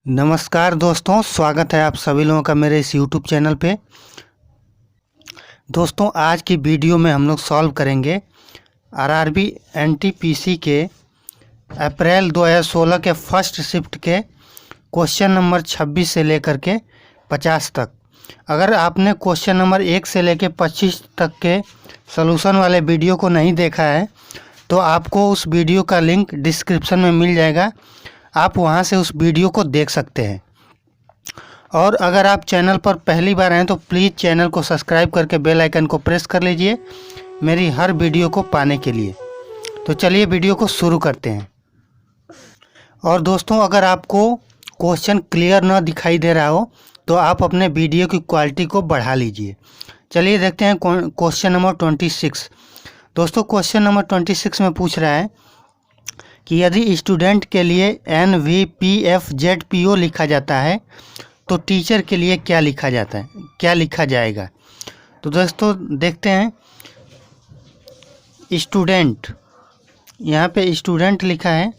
नमस्कार दोस्तों, स्वागत है आप सभी लोगों का मेरे इस YouTube चैनल पे। दोस्तों, आज की वीडियो में हम लोग सॉल्व करेंगे आरआरबी एनटीपीसी के अप्रैल 2016 के फर्स्ट शिफ्ट के क्वेश्चन नंबर 26 से लेकर के 50 तक। अगर आपने क्वेश्चन नंबर 1 से लेकर 25 तक के सॉल्यूशन वाले वीडियो को नहीं देखा है तो आपको उस वीडियो का लिंक डिस्क्रिप्शन में मिल जाएगा, आप वहां से उस वीडियो को देख सकते हैं। और अगर आप चैनल पर पहली बार आए तो प्लीज़ चैनल को सब्सक्राइब करके बेल आइकन को प्रेस कर लीजिए मेरी हर वीडियो को पाने के लिए। तो चलिए वीडियो को शुरू करते हैं। और दोस्तों, अगर आपको क्वेश्चन क्लियर ना दिखाई दे रहा हो तो आप अपने वीडियो की क्वालिटी को बढ़ा लीजिए। चलिए देखते हैं क्वेश्चन नंबर 26। दोस्तों, क्वेश्चन नंबर 26 में पूछ रहा है कि यदि स्टूडेंट के लिए NVPFZPO लिखा जाता है तो टीचर के लिए क्या लिखा जाएगा। तो दोस्तों देखते हैं। स्टूडेंट, यहाँ पे स्टूडेंट लिखा है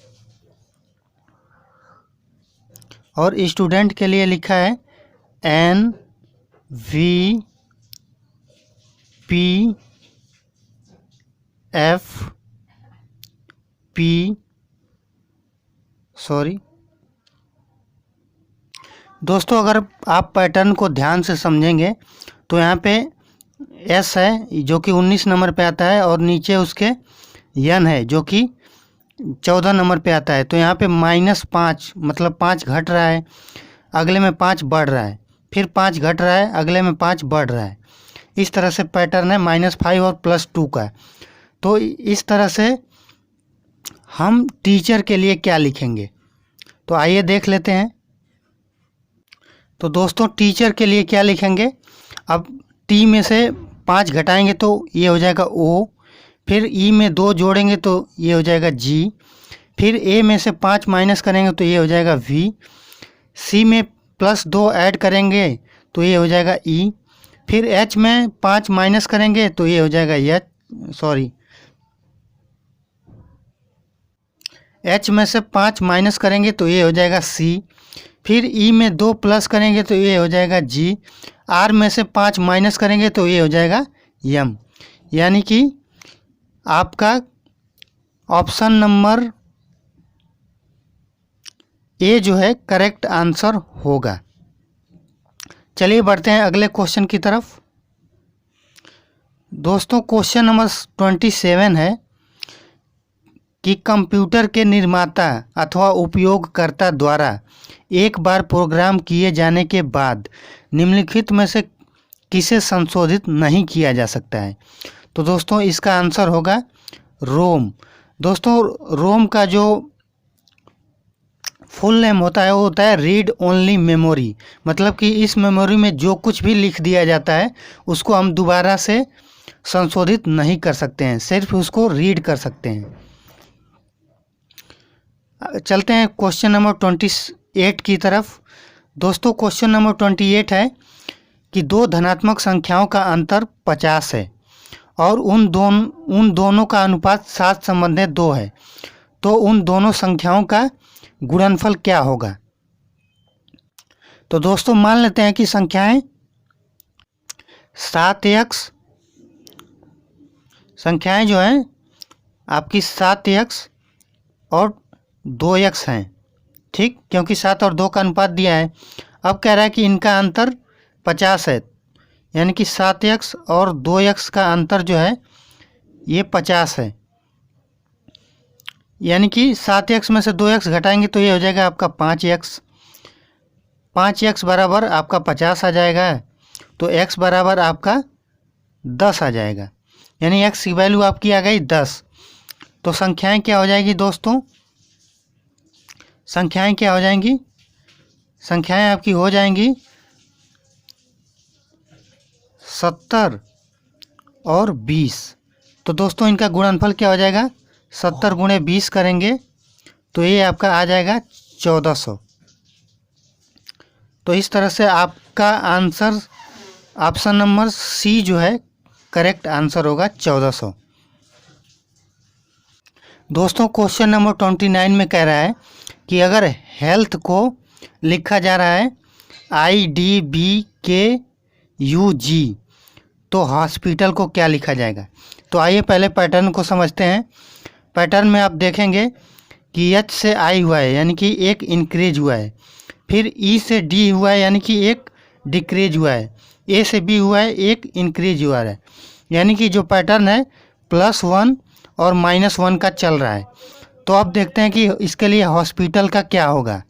और स्टूडेंट के लिए लिखा है दोस्तों, अगर आप पैटर्न को ध्यान से समझेंगे तो यहाँ पे S है जो कि 19 नंबर पे आता है और नीचे उसके N है जो कि 14 नंबर पे आता है। तो यहाँ पे -5 मतलब 5 घट रहा है, अगले में 5 बढ़ रहा है, फिर 5 घट रहा है, अगले में 5 बढ़ रहा है। इस तरह से पैटर्न है -5 और +2 का। तो इस तरह से हम टीचर के लिए क्या लिखेंगे, तो आइए देख लेते हैं। तो दोस्तों, टीचर के लिए क्या लिखेंगे, अब T में से 5 घटाएंगे तो ये हो जाएगा O, फिर E में 2 जोड़ेंगे तो ये हो जाएगा G, फिर A में से 5 माइनस करेंगे तो ये हो जाएगा V, C में +2 ऐड करेंगे तो ये हो जाएगा E, फिर H में 5 माइनस करेंगे तो ये हो जाएगा H में से 5 माइनस करेंगे तो ये हो जाएगा C, फिर E में 2 प्लस करेंगे तो ये हो जाएगा G, R में से 5 माइनस करेंगे तो ये हो जाएगा M। यानी कि आपका ऑप्शन नंबर A जो है करेक्ट आंसर होगा। चलिए बढ़ते हैं अगले क्वेश्चन की तरफ। दोस्तों, क्वेश्चन नंबर 27 है कि कंप्यूटर के निर्माता अथवा उपयोगकर्ता द्वारा एक बार प्रोग्राम किए जाने के बाद निम्नलिखित में से किसे संशोधित नहीं किया जा सकता है। तो दोस्तों, इसका आंसर होगा रोम। दोस्तों, रोम का जो फुल नेम होता है वो होता है रीड ओनली मेमोरी, मतलब कि इस मेमोरी में जो कुछ भी लिख दिया जाता है उसको हम दोबारा से संशोधित नहीं कर सकते हैं, सिर्फ उसको रीड कर सकते हैं। चलते हैं क्वेश्चन नंबर 28 की तरफ। दोस्तों, क्वेश्चन नंबर 28 है कि दो धनात्मक संख्याओं का अंतर 50 है और उन दोनों का अनुपात 7/2 है, तो उन दोनों संख्याओं का गुणनफल क्या होगा। तो दोस्तों, मान लेते हैं कि संख्याएं 7x संख्याएं जो हैं आपकी 7x और 2x हैं, ठीक, क्योंकि 7 और 2 का अनुपात दिया है। अब कह रहा है कि इनका अंतर 50 है, यानी कि 7x और 2x का अंतर जो है ये 50 है। यानी कि 7x में से 2x घटाएंगे तो ये हो जाएगा आपका 5x। 5x बराबर आपका 50 आ जाएगा, तो x बराबर आपका 10 आ जाएगा, यानी x की वैल्यू आपकी आ गई 10। तो संख्याएं क्या हो जाएगी दोस्तों, संख्याएं आपकी हो जाएंगी 70 और 20। तो दोस्तों, इनका गुणनफल क्या हो जाएगा, 70 × 20 करेंगे तो ये आपका आ जाएगा 1400। तो इस तरह से आपका आंसर ऑप्शन नंबर C जो है करेक्ट आंसर होगा 1400। दोस्तों, क्वेश्चन नंबर 29 में कह रहा है कि अगर हेल्थ को लिखा जा रहा है IDBKUG, तो हॉस्पिटल को क्या लिखा जाएगा। तो आइए पहले पैटर्न को समझते हैं। पैटर्न में आप देखेंगे कि H से I हुआ है यानी कि एक इंक्रीज हुआ है, फिर E से D हुआ है यानी कि एक डिक्रीज हुआ है, A से B हुआ है एक इंक्रीज हुआ है, यानी कि जो पैटर्न है +1 और -1 का चल रहा है। तो अब देखते हैं कि इसके लिए हॉस्पिटल का क्या होगा।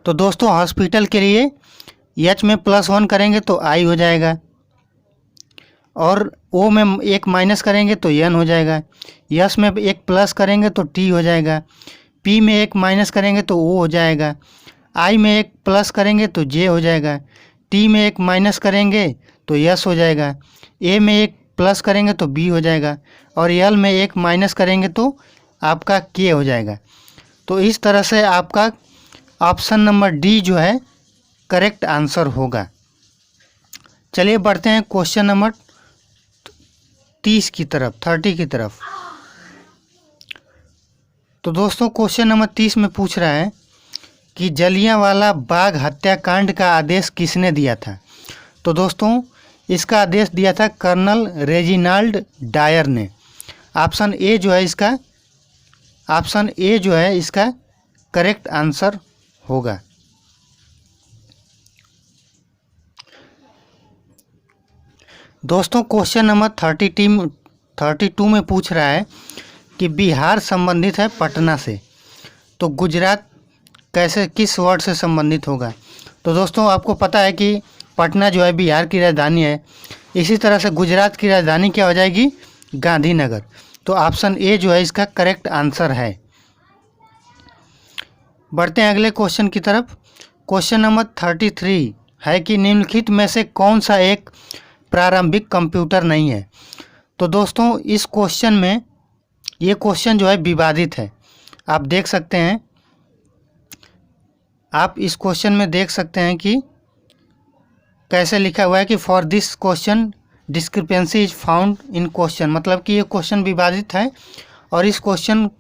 तो दोस्तों हॉस्पिटल के लिए H में +1 करेंगे तो I हो जाएगा, और O में एक माइनस करेंगे तो N हो जाएगा, S में एक प्लस करेंगे तो T हो जाएगा, P में एक माइनस करेंगे तो O हो जाएगा, I में एक प्लस करेंगे तो J हो जाएगा, T में एक माइनस करेंगे तो S हो जाएगा, A में एक प्लस करेंगे तो B हो जाएगा, और L में एक माइनस करेंगे तो आपका K हो जाएगा। तो इस तरह से आपका ऑप्शन नंबर D जो है करेक्ट आंसर होगा। चलिए बढ़ते हैं क्वेश्चन नंबर 30 की तरफ, 30 की तरफ। तो दोस्तों क्वेश्चन नंबर 30 में पूछ रहा है कि जलियांवाला बाग हत्याकांड का आदेश किसने दिया था। तो दोस्तों इसका आदेश दिया था कर्नल रेजिनाल्ड डायर ने। ऑप्शन ए जो है इसका करेक्ट आंसर होगा। दोस्तों क्वेश्चन नंबर 32 में पूछ रहा है कि बिहार संबंधित है पटना से, तो गुजरात किस वर्ड से संबंधित होगा। तो दोस्तों आपको पता है कि पटना जो है बिहार की राजधानी है, इसी तरह से गुजरात की राजधानी क्या हो जाएगी, गांधीनगर। तो ऑप्शन ए जो है इसका करेक्ट आंसर है। बढ़ते हैं अगले क्वेश्चन की तरफ। क्वेश्चन नंबर 33 है कि निम्नलिखित में से कौन सा एक प्रारंभिक कंप्यूटर नहीं है। तो दोस्तों इस क्वेश्चन में ये क्वेश्चन जो है विवादित है। आप देख सकते हैं, आप इस क्वेश्चन में देख सकते हैं कि कैसे लिखा हुआ है कि for this question discrepancy is found in question, मतलब कि ये क्वेश्चन विवादित है और इस क्वेश्चन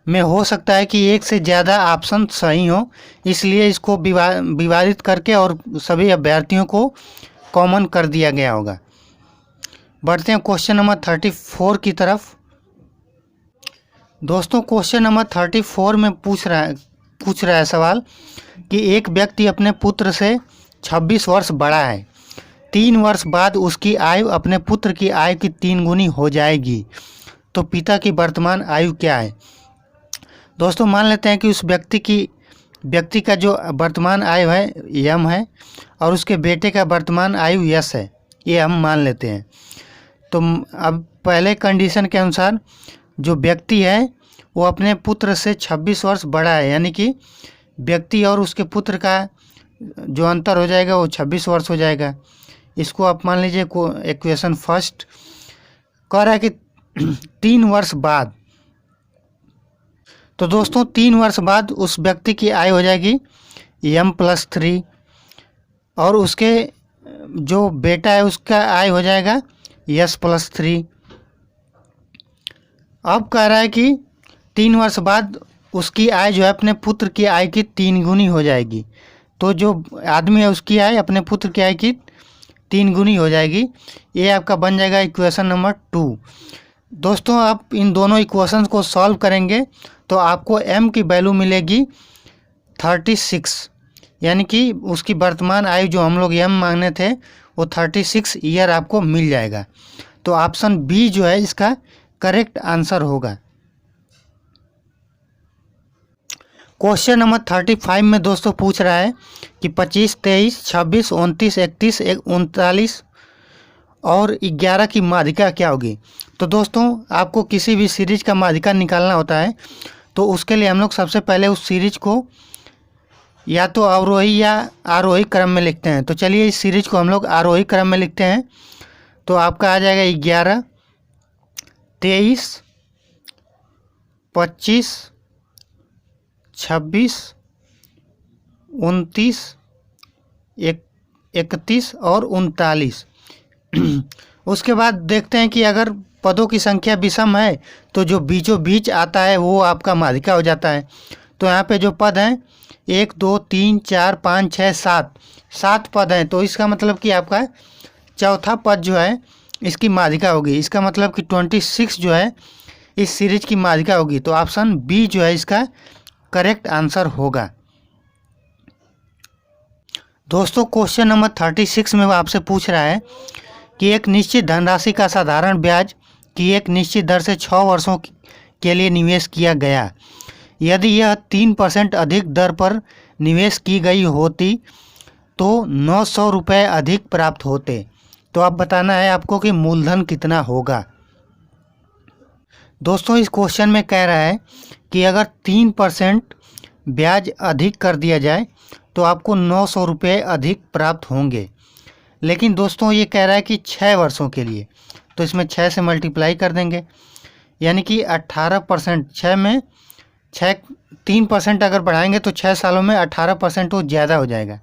में हो सकता है कि एक से ज़्यादा ऑप्शन सही हो, इसलिए इसको विवादित करके और सभी अभ्यर्थियों को कॉमन कर दिया गया होगा। बढ़ते हैं क्वेश्चन नंबर 34 की तरफ। दोस्तों क्वेश्चन नंबर 34 में पूछ रहा है सवाल कि एक व्यक्ति अपने पुत्र से 26 वर्ष बड़ा है, 3 वर्ष बाद उसकी आयु अपने पुत्र की आयु की 3 गुनी हो जाएगी, तो पिता की वर्तमान आयु क्या है। दोस्तों मान लेते हैं कि उस व्यक्ति का जो वर्तमान आयु है M है और उसके बेटे का वर्तमान आयु S है, ये हम मान लेते हैं। तो अब पहले कंडीशन के अनुसार जो व्यक्ति है वो अपने पुत्र से 26 वर्ष बड़ा है, यानी कि व्यक्ति और उसके पुत्र का जो अंतर हो जाएगा वो 26 वर्ष हो जाएगा। इसको आप मान लीजिए इक्वेशन फर्स्ट कह रहा है कि 3 वर्ष बाद। तो दोस्तों 3 वर्ष बाद उस व्यक्ति की आयु हो जाएगी M+3 और उसके जो बेटा है उसका आयु हो जाएगा S+3। अब कह रहा है कि 3 वर्ष बाद उसकी आय जो है अपने पुत्र की आय की 3 गुनी हो जाएगी, तो जो आदमी है उसकी आय अपने पुत्र की आय की 3 गुनी हो जाएगी। ये आपका बन जाएगा इक्वेशन नंबर 2। दोस्तों आप इन दोनों इक्वेशंस को सॉल्व करेंगे तो आपको M की वैल्यू मिलेगी 36, यानी कि उसकी वर्तमान आयु जो हम लोग M मांगने थे वो 36 ईयर आपको मिल जाएगा। तो ऑप्शन बी जो है इसका करेक्ट आंसर होगा। क्वेश्चन नंबर 35 में दोस्तों पूछ रहा है कि 25, 23, 26, 29, 31, 39 और 11 की माध्यिका क्या होगी। तो दोस्तों आपको किसी भी सीरीज का माध्यिका निकालना होता है, तो उसके लिए हम लोग सबसे पहले उस सीरीज को या तो अवरोही या आरोही क्रम में लिखते हैं। तो चलिए इस सीरीज को हम लोग आरोही क्रम में लिखते हैं। तो आपका आ जाएगा 11, 23, 25, 26, 29, 31 और 39। उसके बाद देखते हैं कि अगर पदों की संख्या विषम है तो जो बीचों बीच आता है वो आपका माध्यिका हो जाता है। तो यहाँ पे जो पद हैं 1 2 3 4 5 6 7 पद हैं। तो इसका मतलब कि आपका चौथा पद जो है इसकी माध्यिका होगी। इसका मतलब कि 26 जो है इस सीरीज की माध्यिका होगी। तो ऑप्शन बी जो है इसका करेक्ट आंसर होगा। दोस्तों क्वेश्चन नंबर 36 में वो आपसे पूछ रहा है कि एक निश्चित धनराशि का साधारण ब्याज की एक निश्चित दर से 6 वर्षों के लिए निवेश किया गया। यदि यह 3% अधिक दर पर निवेश की गई होती तो 900 रुपये अधिक प्राप्त होते। तो अब बताना है आपको कि मूलधन कितना होगा। दोस्तों इस क्वेश्चन में कह रहा है कि अगर 3% ब्याज अधिक कर दिया जाए तो आपको 900 रुपये अधिक प्राप्त होंगे। लेकिन दोस्तों ये कह रहा है कि 6 वर्षों के लिए, तो इसमें 6 से मल्टीप्लाई कर देंगे, यानी कि 18%। 6 में 3% अगर बढ़ाएंगे तो 6 सालों में 18% वो ज़्यादा हो जाएगा,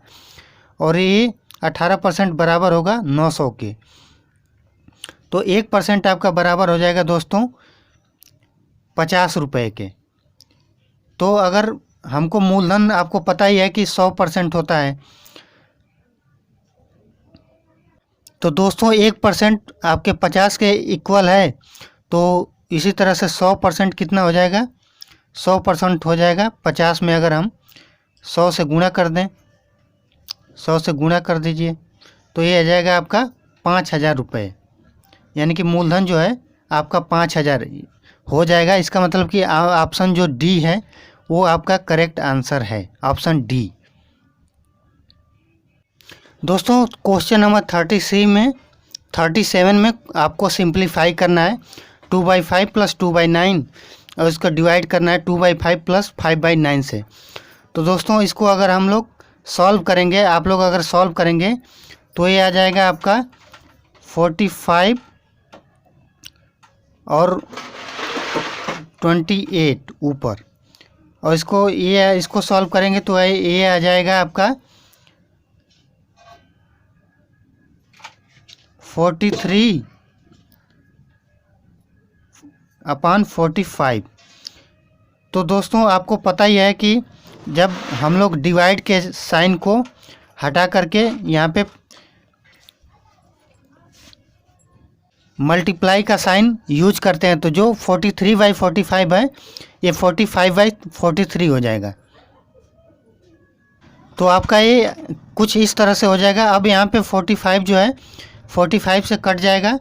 और ये 18% बराबर होगा 900 के। तो 1% आपका बराबर हो जाएगा दोस्तों 50 रुपये के। तो अगर हमको मूलधन आपको पता ही है कि 100% होता है, तो दोस्तों 1% आपके 50 के इक्वल है। तो इसी तरह से 100% कितना हो जाएगा, 100% हो जाएगा 50 में। अगर हम 100 से गुणा कर दें, 100 से गुणा कर दीजिए, तो ये आ जाएगा आपका 5000 रुपये, यानी कि मूलधन जो है आपका 5000 हो जाएगा। इसका मतलब कि ऑप्शन जो डी है वो आपका करेक्ट आंसर है, ऑप्शन डी। दोस्तों क्वेश्चन नंबर 37 में आपको सिंप्लीफाई करना है 2/5 + 2/9, और इसको डिवाइड करना है 2/5 + 5/9 से। तो दोस्तों इसको अगर हम लोग सॉल्व करेंगे, आप लोग अगर सॉल्व करेंगे तो ये आ जाएगा आपका 45 और 28 ऊपर, और इसको सॉल्व करेंगे तो ये आ जाएगा आपका 43/45। तो दोस्तों आपको पता ही है कि जब हम लोग डिवाइड के साइन को हटा करके यहाँ पे मल्टीप्लाई का साइन यूज करते हैं, तो जो 43/45 है ये 45/43 हो जाएगा। तो आपका ये कुछ इस तरह से हो जाएगा। अब यहाँ पे 45 जो है 45 से कट जाएगा,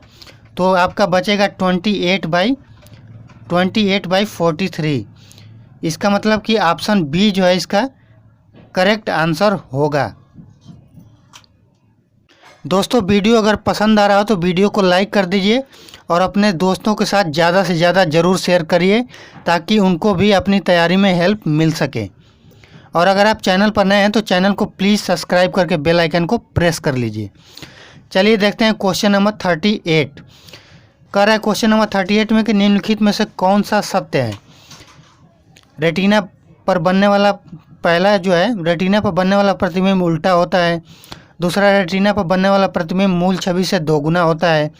तो आपका बचेगा 28/43। इसका मतलब कि ऑप्शन बी जो है इसका करेक्ट आंसर होगा। दोस्तों वीडियो अगर पसंद आ रहा हो तो वीडियो को लाइक कर दीजिए, और अपने दोस्तों के साथ ज़्यादा से ज़्यादा ज़रूर शेयर करिए, ताकि उनको भी अपनी तैयारी में हेल्प मिल सके। और अगर आप चैनल पर नए हैं तो चैनल को प्लीज़ सब्सक्राइब करके बेल आइकन को प्रेस कर लीजिए। चलिए देखते हैं क्वेश्चन नंबर 38। कह रहा है क्वेश्चन नंबर 38 में कि निम्नलिखित में से कौन सा सत्य है। रेटिना पर बनने वाला, पहला जो है रेटिना पर बनने वाला प्रतिबिंब उल्टा होता है। दूसरा रेटिना पर बनने वाला प्रतिबिंब मूल छवि से दोगुना होता है।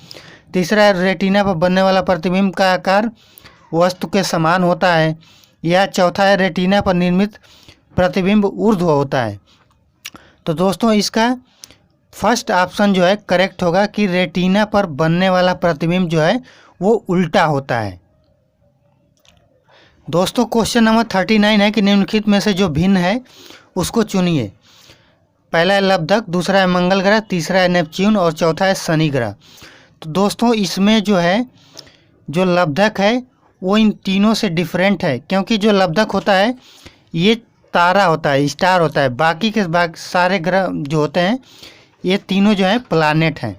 तीसरा रेटिना पर बनने वाला प्रतिबिंब का आकार वस्तु के समान होता है। या चौथा है रेटिना पर निर्मित प्रतिबिंब ऊर्ध्व होता है। तो दोस्तों इसका फर्स्ट ऑप्शन जो है करेक्ट होगा कि रेटिना पर बनने वाला प्रतिबिंब जो है वो उल्टा होता है। दोस्तों क्वेश्चन नंबर 39 है कि निम्नलिखित में से जो भिन्न है उसको चुनिए। पहला है लब्धक, दूसरा है मंगल ग्रह, तीसरा है नेपच्यून और चौथा है शनि ग्रह। तो दोस्तों इसमें जो है जो लब्धक है वो इन तीनों से डिफरेंट है, क्योंकि जो लब्धक होता है ये तारा होता है, स्टार होता है। बाकी सारे ग्रह जो होते हैं ये तीनों जो है प्लानेट हैं।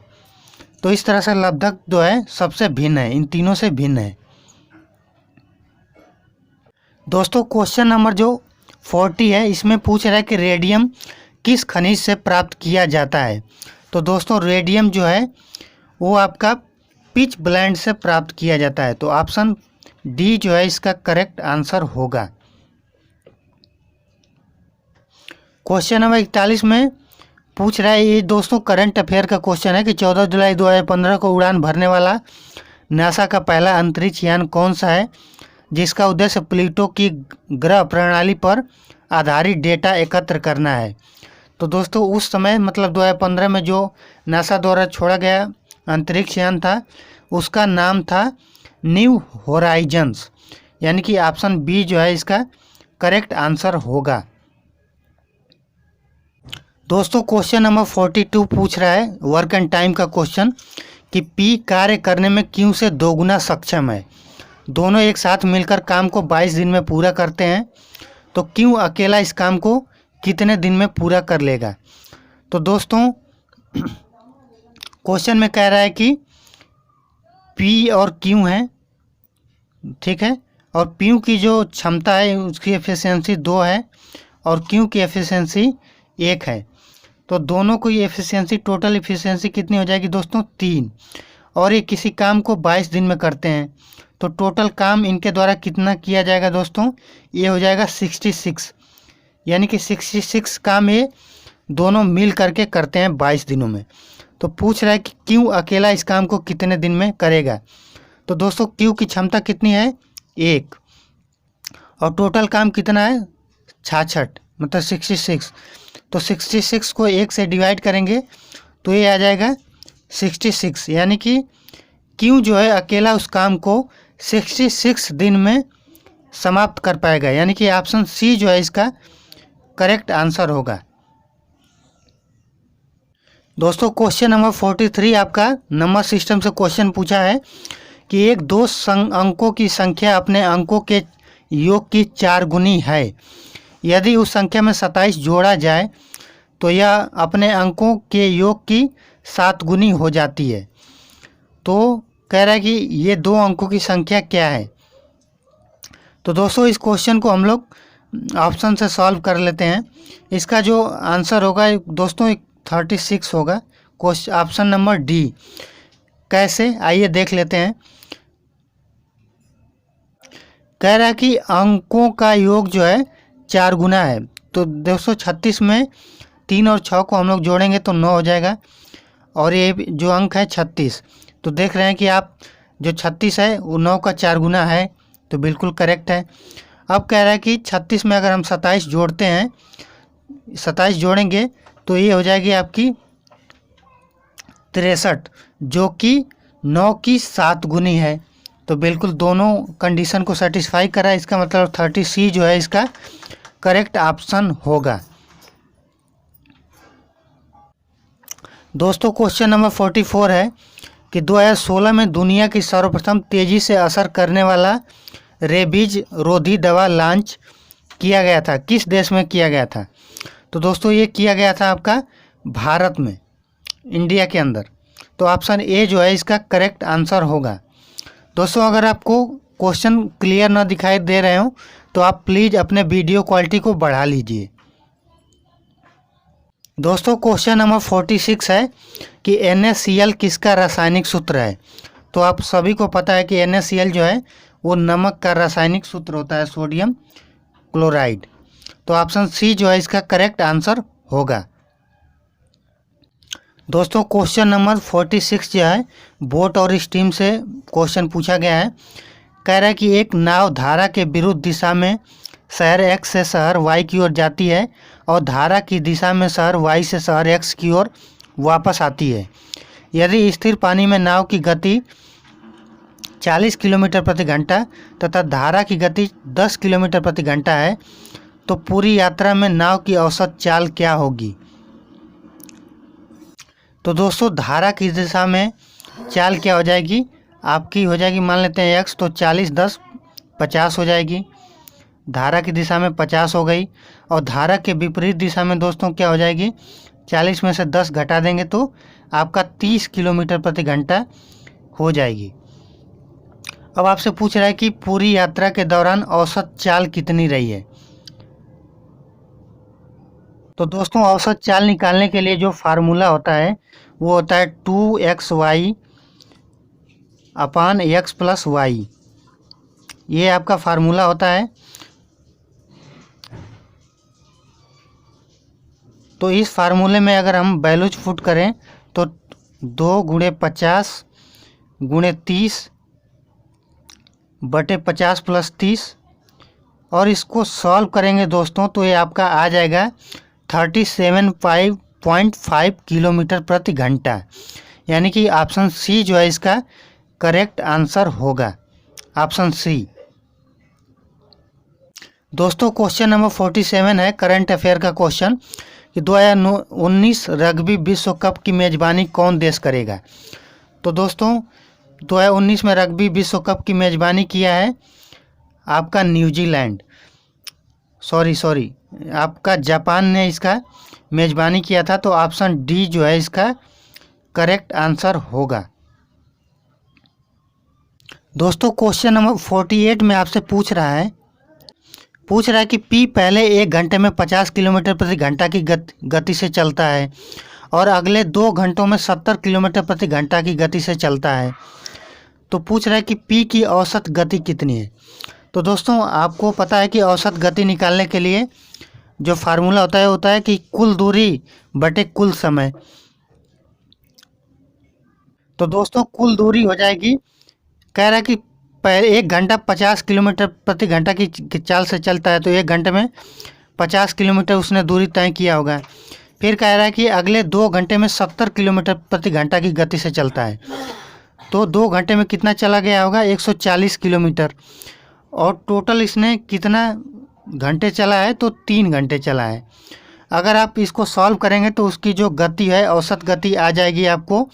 तो इस तरह से लब्धक जो है सबसे भिन्न है, इन तीनों से भिन्न है। दोस्तों क्वेश्चन नंबर जो 40 है इसमें पूछ रहा है कि रेडियम किस खनिज से प्राप्त किया जाता है। तो दोस्तों रेडियम जो है वो आपका पिच ब्लेंड से प्राप्त किया जाता है। तो ऑप्शन डी जो है इसका करेक्ट आंसर होगा। क्वेश्चन नंबर 41 में पूछ रहा है, ये दोस्तों करंट अफेयर का क्वेश्चन है कि 14 जुलाई 2015 को उड़ान भरने वाला नासा का पहला अंतरिक्ष यान कौन सा है। जिसका उद्देश्य प्लूटो की ग्रह प्रणाली पर आधारित डेटा एकत्र करना है। तो दोस्तों उस समय मतलब 2015 में जो नासा द्वारा छोड़ा गया अंतरिक्ष यान था उसका नाम था न्यू होराइजन्स, यानी कि ऑप्शन बी जो है इसका करेक्ट आंसर होगा। दोस्तों क्वेश्चन नंबर 42 पूछ रहा है वर्क एंड टाइम का क्वेश्चन कि पी कार्य करने में क्यू से दोगुना सक्षम है। दोनों एक साथ मिलकर काम को 22 दिन में पूरा करते हैं, तो क्यू अकेला इस काम को कितने दिन में पूरा कर लेगा। तो दोस्तों क्वेश्चन में कह रहा है कि पी और क्यू है, ठीक है, और पी की जो क्षमता है उसकी एफिशिएंसी 2 है और क्यू की एफिशिएंसी 1 है। तो दोनों की एफिशिएंसी टोटल एफिशिएंसी कितनी हो जाएगी दोस्तों 3, और ये किसी काम को 22 दिन में करते हैं, तो टोटल काम इनके द्वारा कितना किया जाएगा दोस्तों, ये हो जाएगा 66, यानी कि 66 काम ये दोनों मिल करके करते हैं 22 दिनों में। तो पूछ रहा है कि क्यू अकेला इस काम को कितने दिन में करेगा। तो दोस्तों क्यू की क्षमता कितनी है 1, और टोटल काम कितना है 66 मतलब 66। तो 66 को 1 से डिवाइड करेंगे तो ये आ जाएगा 66, यानी कि क्यू जो है अकेला उस काम को 66 दिन में समाप्त कर पाएगा, यानी कि ऑप्शन सी जो है इसका करेक्ट आंसर होगा। दोस्तों क्वेश्चन नंबर 43 आपका नंबर सिस्टम से क्वेश्चन पूछा है कि एक दो अंकों की संख्या अपने अंकों के योग की 4 गुनी है। यदि उस संख्या में 27 जोड़ा जाए तो यह अपने अंकों के योग की 7 गुनी हो जाती है। तो कह रहा है कि ये 2 अंकों की संख्या क्या है। तो दोस्तों इस क्वेश्चन को हम लोग ऑप्शन से सॉल्व कर लेते हैं। इसका जो आंसर होगा दोस्तों 36 होगा, क्वेश्चन ऑप्शन नंबर डी। कैसे, आइए देख लेते हैं। कह रहा है कि अंकों का योग जो है 4 गुना है। तो दोस्तों 36 में 3 और 6 को हम लोग जोड़ेंगे तो 9 हो जाएगा, और ये जो अंक है 36। तो देख रहे हैं कि आप जो 36 है वो 9 का 4 गुना है, तो बिल्कुल करेक्ट है। अब कह रहा है कि 36 में अगर हम 27 जोड़ते हैं, 27 जोड़ेंगे तो ये हो जाएगी आपकी 63, जो कि 9 की 7 गुनी है। तो बिल्कुल दोनों कंडीशन को सेटिस्फाई करा, इसका मतलब 30C जो है इसका करेक्ट ऑप्शन होगा। दोस्तों क्वेश्चन नंबर 44 है कि 2016 में दुनिया की सर्वप्रथम तेज़ी से असर करने वाला रेबीज रोधी दवा लॉन्च किया गया था, किस देश में किया गया था। तो दोस्तों ये किया गया था आपका भारत में, इंडिया के अंदर। तो ऑप्शन ए जो है इसका करेक्ट आंसर होगा। दोस्तों अगर आपको क्वेश्चन क्लियर ना दिखाई दे रहे हो तो आप प्लीज़ अपने वीडियो क्वालिटी को बढ़ा लीजिए। दोस्तों क्वेश्चन नंबर 46 है कि NaCl किसका रासायनिक सूत्र है। तो आप सभी को पता है कि NaCl जो है वो नमक का रासायनिक सूत्र होता है, सोडियम क्लोराइड। तो ऑप्शन सी जो है इसका करेक्ट आंसर होगा। दोस्तों क्वेश्चन नंबर 46 जो है बोट और स्टीम से क्वेश्चन पूछा गया है। कह रहा है कि एक नाव धारा के विरुद्ध दिशा में शहर X से शहर Y की ओर जाती है और धारा की दिशा में शहर Y से शहर X की ओर वापस आती है। यदि स्थिर पानी में नाव की गति 40 किलोमीटर प्रति घंटा तथा धारा की गति 10 किलोमीटर प्रति घंटा है, तो पूरी यात्रा में नाव की औसत चाल क्या होगी। तो दोस्तों धारा की दिशा में चाल क्या हो जाएगी आपकी, हो जाएगी मान लेते हैं x, तो 40 10 50 हो जाएगी। धारा की दिशा में 50 हो गई, और धारा के विपरीत दिशा में दोस्तों क्या हो जाएगी, 40 में से 10 घटा देंगे तो आपका 30 किलोमीटर प्रति घंटा हो जाएगी। अब आपसे पूछ रहा है कि पूरी यात्रा के दौरान औसत चाल कितनी रही है। तो दोस्तों औसत चाल निकालने के लिए जो फार्मूला होता है वो होता है 2xy अपान x प्लस वाई, ये आपका फार्मूला होता है। तो इस फार्मूले में अगर हम वैल्यूज पुट करें तो 2 × 50 × 30 बटे 50 + 30 और इसको सॉल्व करेंगे दोस्तों तो ये आपका आ जाएगा 37.5 किलोमीटर प्रति घंटा। यानी कि ऑप्शन सी जो है इसका करेक्ट आंसर होगा, ऑप्शन सी। दोस्तों क्वेश्चन नंबर 47 है करंट अफेयर का क्वेश्चन कि 2019 रग्बी विश्व कप की मेज़बानी कौन देश करेगा। तो दोस्तों 2019 में रग्बी विश्व कप की मेज़बानी किया है आपका न्यूजीलैंड, सॉरी आपका जापान ने इसका मेज़बानी किया था। तो ऑप्शन डी जो है इसका करेक्ट आंसर होगा। दोस्तों क्वेश्चन नंबर 48 में आपसे पूछ रहा है कि पी पहले 1 घंटे में 50 किलोमीटर प्रति घंटा की गति से चलता है और अगले 2 घंटों में 70 किलोमीटर प्रति घंटा की गति से चलता है। तो पूछ रहा है कि पी की औसत गति कितनी है। तो दोस्तों आपको पता है कि औसत गति निकालने के लिए जो फार्मूला होता है कि कुल दूरी बटे कुल समय। तो दोस्तों कुल दूरी हो जाएगी, कह रहा है कि पहले 1 घंटा 50 किलोमीटर प्रति घंटा की चाल से चलता है तो 1 घंटे में 50 किलोमीटर उसने दूरी तय किया होगा। फिर कह रहा है कि अगले 2 घंटे में 70 किलोमीटर प्रति घंटा की गति से चलता है तो 2 घंटे में कितना चला गया होगा 140 किलोमीटर। और टोटल इसने कितना घंटे चला है तो 3 घंटे चला है। अगर आप इसको सॉल्व करेंगे तो उसकी जो गति है औसत गति आ जाएगी आपको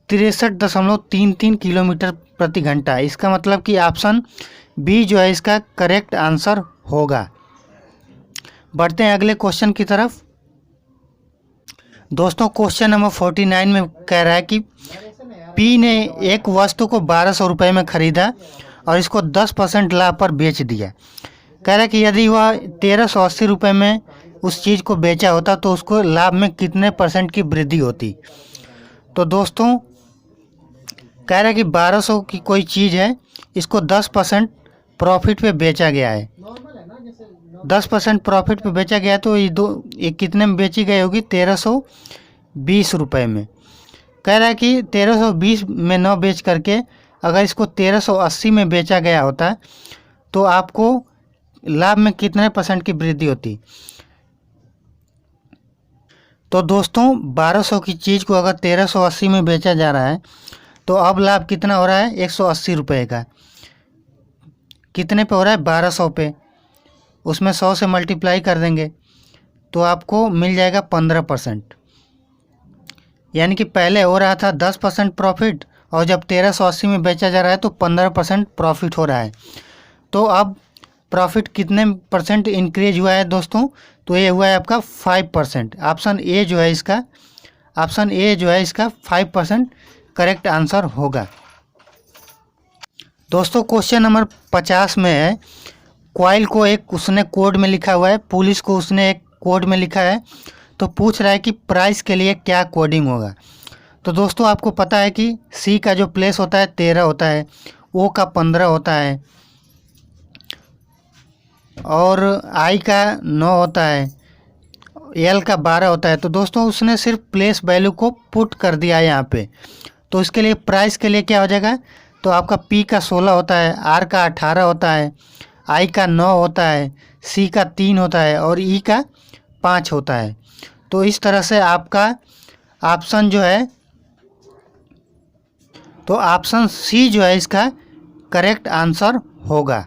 63.33 किलोमीटर प्रति घंटा। इसका मतलब कि ऑप्शन बी जो है इसका करेक्ट आंसर होगा। बढ़ते हैं अगले क्वेश्चन की तरफ। दोस्तों क्वेश्चन नंबर 49 में कह रहा है कि पी ने एक वस्तु को 1200 रुपये में खरीदा और इसको 10% लाभ पर बेच दिया। कह रहा है कि यदि वह 1380 रुपये में उस चीज़ को बेचा होता तो उसको लाभ में कितने % की वृद्धि होती। तो दोस्तों कह रहा है कि 1200 की कोई चीज़ है, इसको 10% प्रॉफिट पे बेचा गया है, 10% प्रॉफिट पे बेचा गया तो ये कितने में बेची गई होगी 1320 रुपये में। कह रहा है कि 1320 में न बेच करके अगर इसको 1380 में बेचा गया होता तो आपको लाभ में कितने % की वृद्धि होती। तो दोस्तों 1200 की चीज़ को अगर 1380 में बेचा जा रहा है तो अब लाभ कितना हो रहा है 180 रुपये का। कितने पे हो रहा है 1200 पे, उसमें 100 से मल्टीप्लाई कर देंगे तो आपको मिल जाएगा 15%। यानी कि पहले हो रहा था 10% प्रॉफिट और जब 1380 में बेचा जा रहा है तो 15% प्रॉफिट हो रहा है। तो अब प्रॉफिट कितने % इंक्रीज हुआ है दोस्तों, तो ये हुआ है आपका 5%। ऑप्शन ए जो है इसका 5% करेक्ट आंसर होगा। दोस्तों क्वेश्चन नंबर 50 में है कॉइल को उसने कोड में लिखा हुआ है, पुलिस को उसने एक कोड में लिखा है। तो पूछ रहा है कि प्राइस के लिए क्या कोडिंग होगा। तो दोस्तों आपको पता है कि सी का जो प्लेस होता है 13 होता है, ओ का 15 होता है और आई का 9 होता है, एल का 12 होता है। तो दोस्तों उसने सिर्फ प्लेस वैल्यू को पुट कर दिया है यहाँ पे। तो इसके लिए प्राइस के लिए क्या हो जाएगा, तो आपका पी का 16 होता है, आर का 18 होता है, आई का 9 होता है, सी का 3 होता है और ई का 5 होता है। तो इस तरह से आपका ऑप्शन जो है, तो ऑप्शन सी जो है इसका करेक्ट आंसर होगा।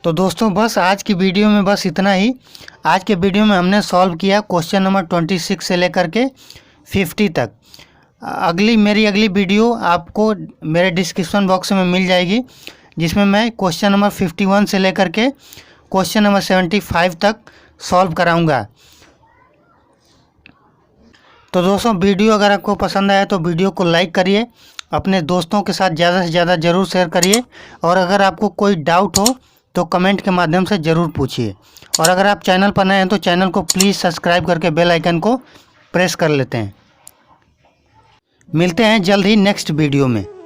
तो दोस्तों बस आज की वीडियो में बस इतना ही। आज के वीडियो में हमने सॉल्व किया क्वेश्चन नंबर 26 से लेकर के 50 तक। मेरी अगली वीडियो आपको मेरे डिस्क्रिप्शन बॉक्स में मिल जाएगी, जिसमें मैं क्वेश्चन नंबर 51 से लेकर के क्वेश्चन नंबर 75 तक सॉल्व कराऊंगा। तो दोस्तों वीडियो अगर आपको पसंद आया तो वीडियो को लाइक करिए, अपने दोस्तों के साथ ज़्यादा से ज़्यादा ज़रूर शेयर करिए और अगर आपको कोई डाउट हो तो कमेंट के माध्यम से ज़रूर पूछिए। और अगर आप चैनल पर नए हैं तो चैनल को प्लीज़ सब्सक्राइब करके बेल आइकन को प्रेस कर लेते हैं। मिलते हैं जल्द ही नेक्स्ट वीडियो में।